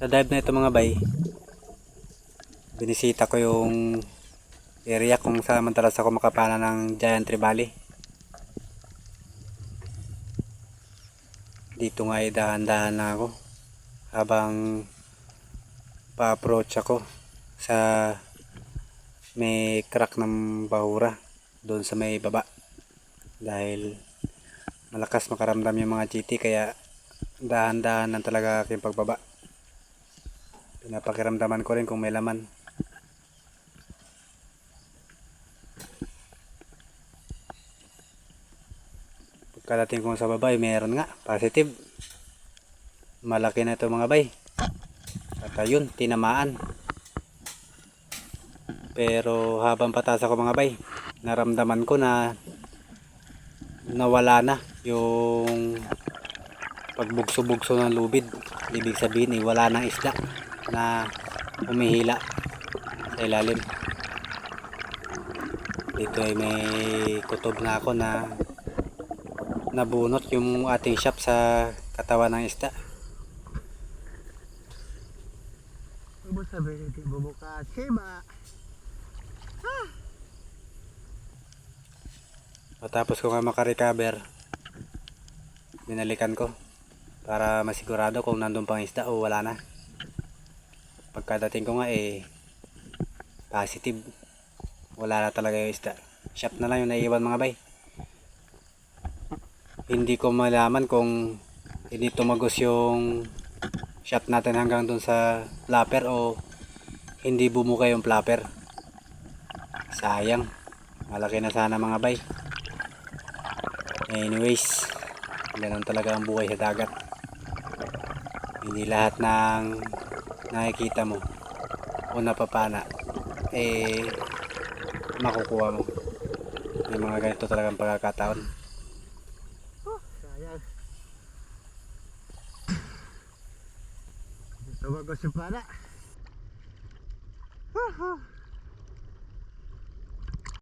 Sa dive na ito mga bay, binisita ko yung area kung saan madalas ako makapana ng giant trevally. Dito nga ay dahan-dahan na ako habang pa-approach ako sa may crack ng bahura doon sa may baba. Dahil malakas makaramdam yung mga GT, kaya dahan-dahan lang talaga aking pagbaba. Pinapakiramdaman ko rin kung may laman. Pagkadating ko sa baba ay meron nga, positive. Malaki na ito mga bay. At ayun, tinamaan. Pero habang patas ako mga bay, naramdaman ko na nawala na yung pagbugso-bugso ng lubid. Ibig sabihin ay wala nang isda na umihila sa ilalim. Dito ay may kutob na ako na nabunot yung ating shop sa katawan ng isda. Bubukas hiba. Matapos ko nga makarecover, binalikan ko para masigurado kung nandun pang isda o wala na. Pagkadating ko nga positive, wala na talaga yung isda. Shop na lang yung naiiwan mga bay. Hindi ko malaman kung hindi tumagos yung shop natin hanggang dun sa flapper o hindi bumuka yung flapper. Sayang, malaki na sana mga bay. Anyways, ganun talaga ang buhay sa dagat. Hindi lahat ng nakikita mo o napapana makukuha mo. May mga ganito talagang pagkakataon. Sayang. Ito bago si para.